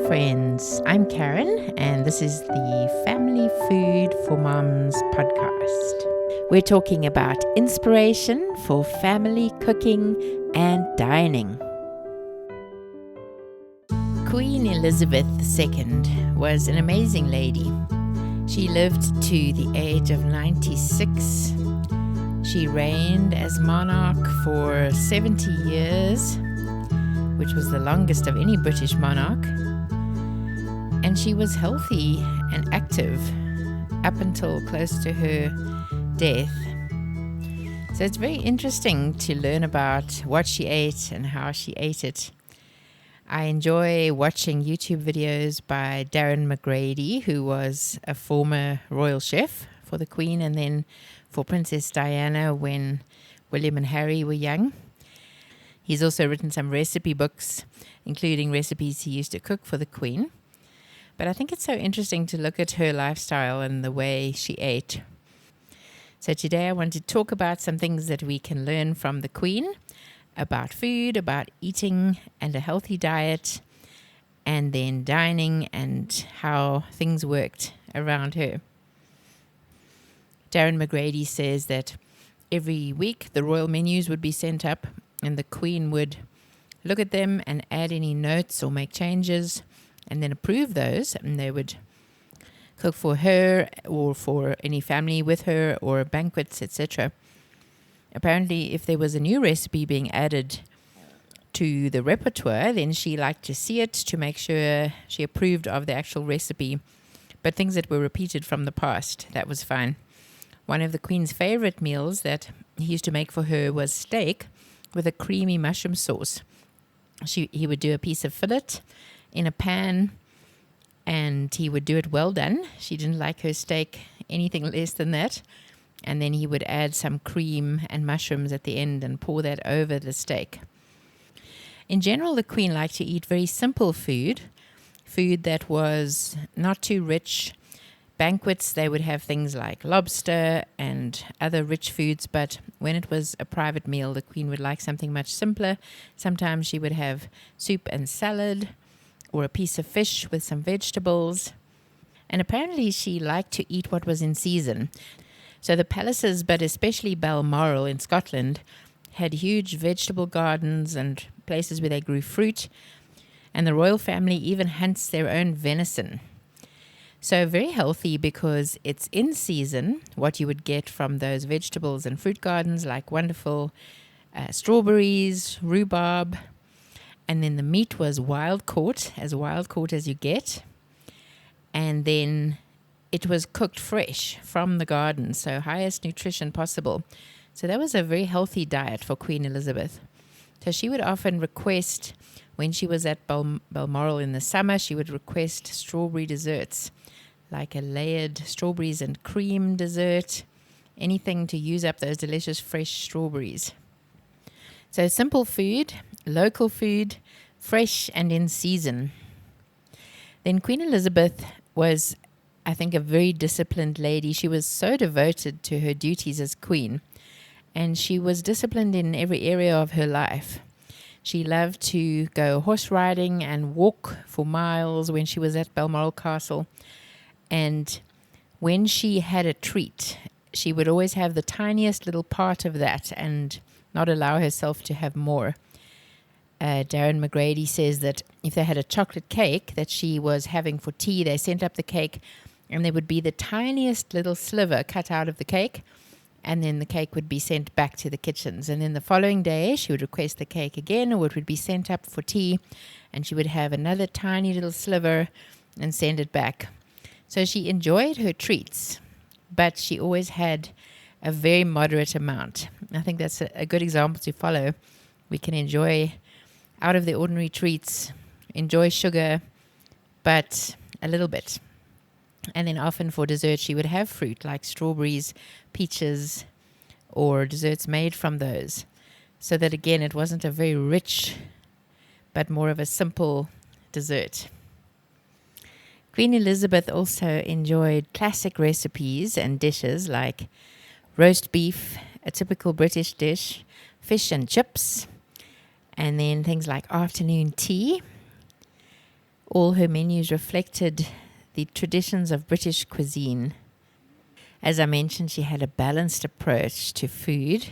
friends. I'm Karen, and this is the Family Food for Moms podcast. We're talking about inspiration for family cooking and dining. Queen Elizabeth II was an amazing lady. She lived to the age of 96. She reigned as monarch for 70 years, which was the longest of any British monarch. And she was healthy and active up until close to her death. So it's very interesting to learn about what she ate and how she ate it. I enjoy watching YouTube videos by Darren McGrady, who was a former royal chef for the Queen and then for Princess Diana when William and Harry were young. He's also written some recipe books, including recipes he used to cook for the Queen. But I think it's so interesting to look at her lifestyle and the way she ate. So today I want to talk about some things that we can learn from the Queen, about food, about eating and a healthy diet, and then dining and how things worked around her. Darren McGrady says that every week the royal menus would be sent up and the Queen would look at them and add any notes or make changes and then approve those, and they would cook for her or for any family with her or banquets, etc. Apparently, if there was a new recipe being added to the repertoire, then she liked to see it to make sure she approved of the actual recipe. But things that were repeated from the past, that was fine. One of the Queen's favorite meals that he used to make for her was steak with a creamy mushroom sauce. He would do a piece of fillet in a pan, and he would do it well done. She didn't like her steak anything less than that. And then he would add some cream and mushrooms at the end and pour that over the steak. In general, the Queen liked to eat very simple food that was not too rich. Banquets, they would have things like lobster and other rich foods, but when it was a private meal, the Queen would like something much simpler. Sometimes she would have soup and salad, or a piece of fish with some vegetables. And apparently she liked to eat what was in season. So the palaces, but especially Balmoral in Scotland, had huge vegetable gardens and places where they grew fruit. And the royal family even hunts their own venison. So very healthy because it's in season, what you would get from those vegetables and fruit gardens, like wonderful strawberries, rhubarb. And then the meat was wild caught as you get. And then it was cooked fresh from the garden, so highest nutrition possible. So that was a very healthy diet for Queen Elizabeth. So she would often request, when she was at Balmoral in the summer, she would request strawberry desserts, like a layered strawberries and cream dessert, anything to use up those delicious fresh strawberries. So simple food, local food, fresh and in season. Then Queen Elizabeth was, I think, a very disciplined lady. She was so devoted to her duties as queen, and she was disciplined in every area of her life. She loved to go horse riding and walk for miles when she was at Balmoral Castle. And when she had a treat, she would always have the tiniest little part of that and not allow herself to have more. Darren McGrady says that if they had a chocolate cake that she was having for tea, they sent up the cake and there would be the tiniest little sliver cut out of the cake, and then the cake would be sent back to the kitchens. And then the following day, she would request the cake again, or it would be sent up for tea, and she would have another tiny little sliver and send it back. So she enjoyed her treats, but she always had a very moderate amount. I think that's a good example to follow. We can enjoy out of the ordinary treats, enjoy sugar, but a little bit. And then often for dessert, she would have fruit like strawberries, peaches, or desserts made from those. So that again, it wasn't a very rich, but more of a simple dessert. Queen Elizabeth also enjoyed classic recipes and dishes like roast beef, a typical British dish, fish and chips, and then things like afternoon tea. All her menus reflected the traditions of British cuisine. As I mentioned, she had a balanced approach to food.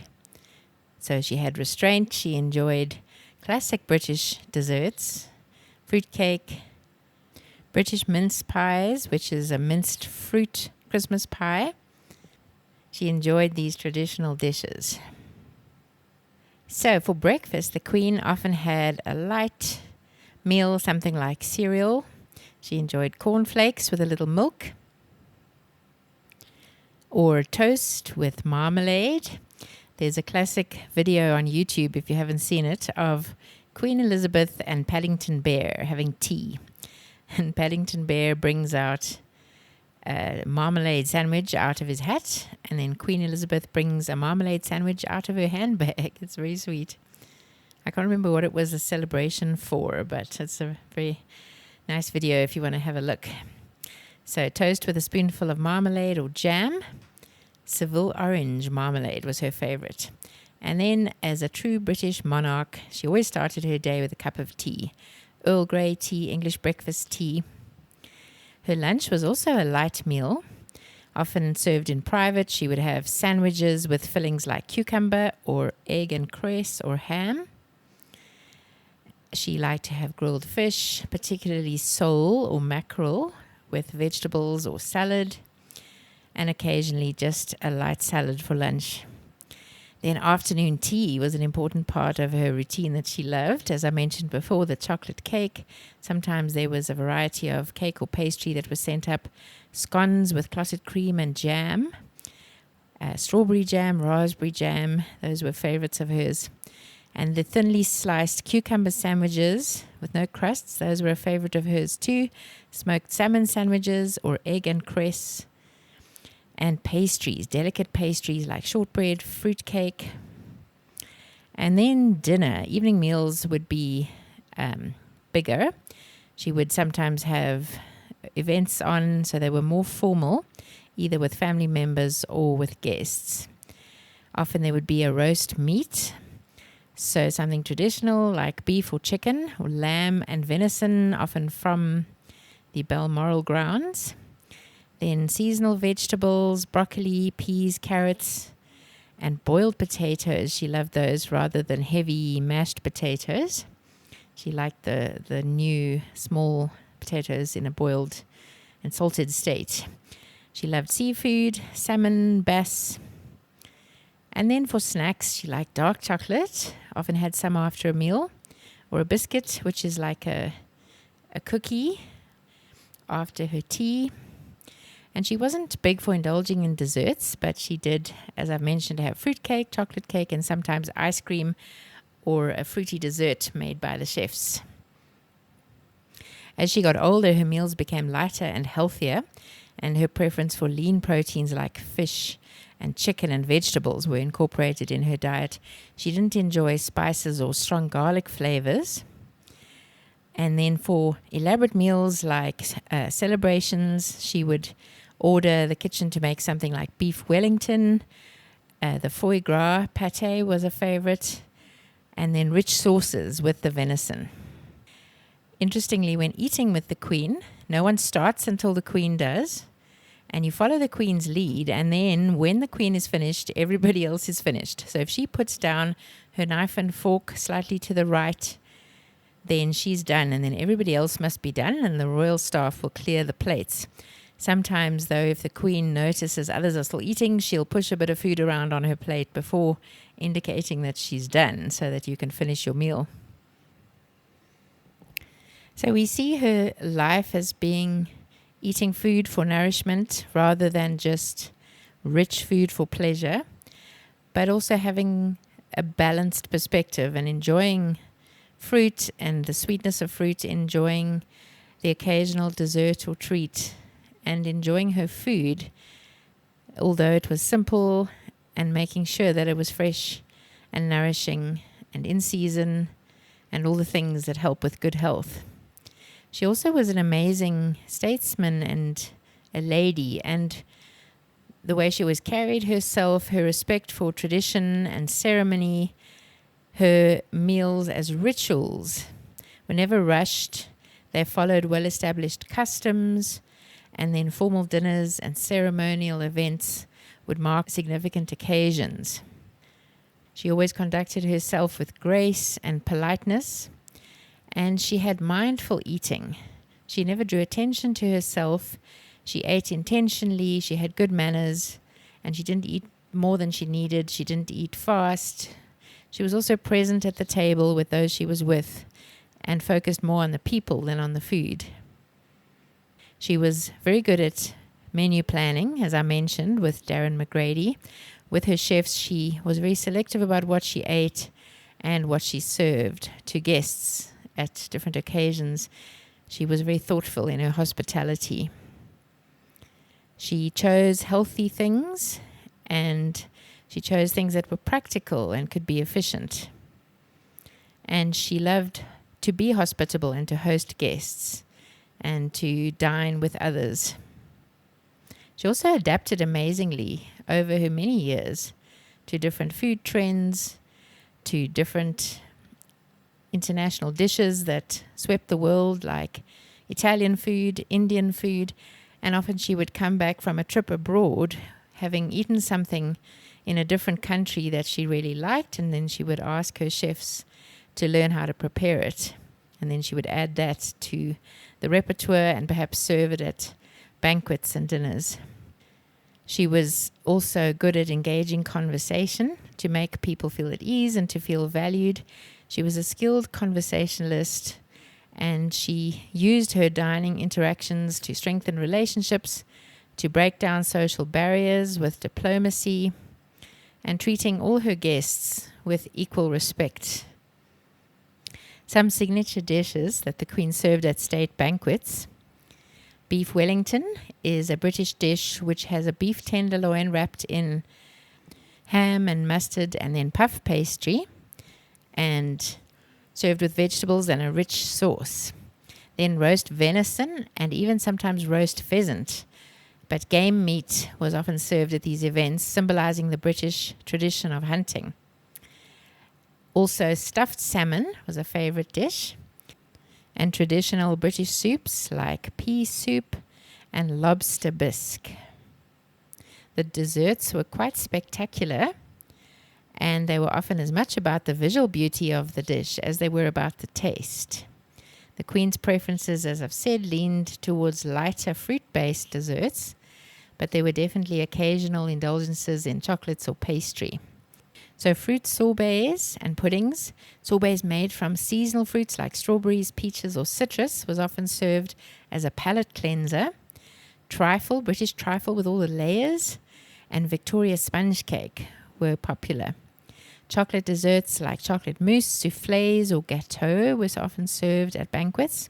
So she had restraint. She enjoyed classic British desserts, fruitcake, British mince pies, which is a minced fruit Christmas pie. She enjoyed these traditional dishes. So for breakfast, the Queen often had a light meal, something like cereal. She enjoyed cornflakes with a little milk, or toast with marmalade. There's a classic video on YouTube, if you haven't seen it, of Queen Elizabeth and Paddington Bear having tea. And Paddington Bear brings out a marmalade sandwich out of his hat, and then Queen Elizabeth brings a marmalade sandwich out of her handbag. It's very sweet. I can't remember what it was a celebration for, but it's a very nice video if you want to have a look. So toast with a spoonful of marmalade or jam. Seville orange marmalade was her favorite. And then, as a true British monarch, she always started her day with a cup of tea. Earl Grey tea, English breakfast tea. Her lunch was also a light meal, often served in private. She would have sandwiches with fillings like cucumber or egg and cress or ham. She liked to have grilled fish, particularly sole or mackerel, with vegetables or salad, and occasionally just a light salad for lunch. Then afternoon tea was an important part of her routine that she loved. As I mentioned before, the chocolate cake. Sometimes there was a variety of cake or pastry that was sent up. Scones with clotted cream and jam. Strawberry jam, raspberry jam. Those were favorites of hers. And the thinly sliced cucumber sandwiches with no crusts. Those were a favorite of hers too. Smoked salmon sandwiches or egg and cress. And pastries, delicate pastries like shortbread, fruitcake. And then dinner. Evening meals would be bigger. She would sometimes have events on, so they were more formal, either with family members or with guests. Often there would be a roast meat, so something traditional like beef or chicken, or lamb and venison, often from the Balmoral grounds. Then seasonal vegetables, broccoli, peas, carrots, and boiled potatoes. She loved those rather than heavy mashed potatoes. She liked the new small potatoes in a boiled and salted state. She loved seafood, salmon, bass. And then for snacks, she liked dark chocolate, often had some after a meal, or a biscuit, which is like a cookie after her tea. And she wasn't big for indulging in desserts, but she did, as I've mentioned, have fruitcake, chocolate cake, and sometimes ice cream or a fruity dessert made by the chefs. As she got older, her meals became lighter and healthier, and her preference for lean proteins like fish and chicken and vegetables were incorporated in her diet. She didn't enjoy spices or strong garlic flavors. And then for elaborate meals like celebrations, she would order the kitchen to make something like beef Wellington. The foie gras pate was a favorite. And then rich sauces with the venison. Interestingly, when eating with the Queen, no one starts until the Queen does. And you follow the Queen's lead. And then when the Queen is finished, everybody else is finished. So if she puts down her knife and fork slightly to the right, then she's done, and then everybody else must be done, and the royal staff will clear the plates. Sometimes, though, if the Queen notices others are still eating, she'll push a bit of food around on her plate before indicating that she's done so that you can finish your meal. So we see her life as being eating food for nourishment rather than just rich food for pleasure, but also having a balanced perspective and enjoying fruit and the sweetness of fruit, enjoying the occasional dessert or treat, and enjoying her food, although it was simple, and making sure that it was fresh and nourishing and in season and all the things that help with good health. She also was an amazing statesman and a lady, and the way she always carried herself, her respect for tradition and ceremony, her meals as rituals were never rushed. They followed well-established customs, and then formal dinners and ceremonial events would mark significant occasions. She always conducted herself with grace and politeness, and she had mindful eating. She never drew attention to herself. She ate intentionally. She had good manners, and she didn't eat more than she needed. She didn't eat fast. She was also present at the table with those she was with and focused more on the people than on the food. She was very good at menu planning, as I mentioned, with Darren McGrady. With her chefs, she was very selective about what she ate and what she served to guests at different occasions. She was very thoughtful in her hospitality. She chose healthy things, and she chose things that were practical and could be efficient. And she loved to be hospitable and to host guests and to dine with others. She also adapted amazingly over her many years to different food trends, to different international dishes that swept the world, like Italian food, Indian food, and often she would come back from a trip abroad having eaten something in a different country that she really liked, and then she would ask her chefs to learn how to prepare it. And then she would add that to the repertoire and perhaps serve it at banquets and dinners. She was also good at engaging conversation to make people feel at ease and to feel valued. She was a skilled conversationalist, and she used her dining interactions to strengthen relationships, to break down social barriers with diplomacy, and treating all her guests with equal respect. Some signature dishes that the Queen served at state banquets. Beef Wellington is a British dish which has a beef tenderloin wrapped in ham and mustard and then puff pastry and served with vegetables and a rich sauce. Then roast venison and even sometimes roast pheasant. But game meat was often served at these events, symbolizing the British tradition of hunting. Also, stuffed salmon was a favorite dish, and traditional British soups like pea soup and lobster bisque. The desserts were quite spectacular, and they were often as much about the visual beauty of the dish as they were about the taste. The Queen's preferences, as I've said, leaned towards lighter fruit-based desserts, but there were definitely occasional indulgences in chocolates or pastry. So fruit sorbets and puddings, sorbets made from seasonal fruits like strawberries, peaches, or citrus, was often served as a palate cleanser. Trifle, British trifle with all the layers, and Victoria sponge cake were popular. Chocolate desserts like chocolate mousse, soufflés, or gâteaux was often served at banquets.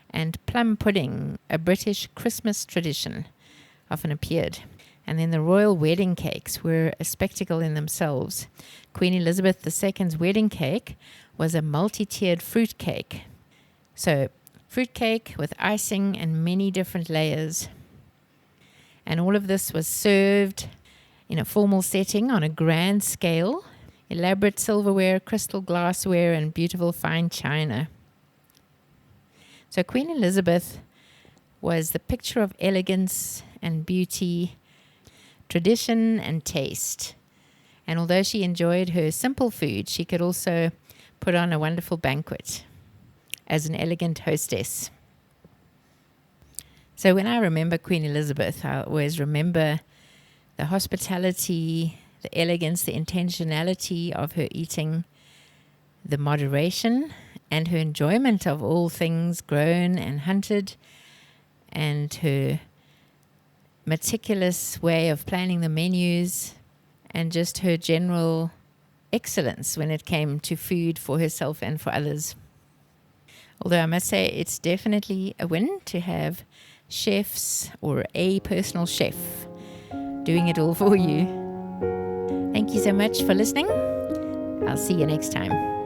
And plum pudding, a British Christmas tradition, often appeared. And then the royal wedding cakes were a spectacle in themselves. Queen Elizabeth II's wedding cake was a multi-tiered fruit cake. So, fruit cake with icing and many different layers. And all of this was served in a formal setting on a grand scale. Elaborate silverware, crystal glassware, and beautiful fine china. So Queen Elizabeth was the picture of elegance and beauty, tradition and taste. And although she enjoyed her simple food, she could also put on a wonderful banquet as an elegant hostess. So when I remember Queen Elizabeth, I always remember the hospitality, the elegance, the intentionality of her eating, the moderation, and her enjoyment of all things grown and hunted, and her meticulous way of planning the menus, and just her general excellence when it came to food for herself and for others. Although I must say it's definitely a win to have chefs or a personal chef doing it all for you. Thank you so much for listening. I'll see you next time.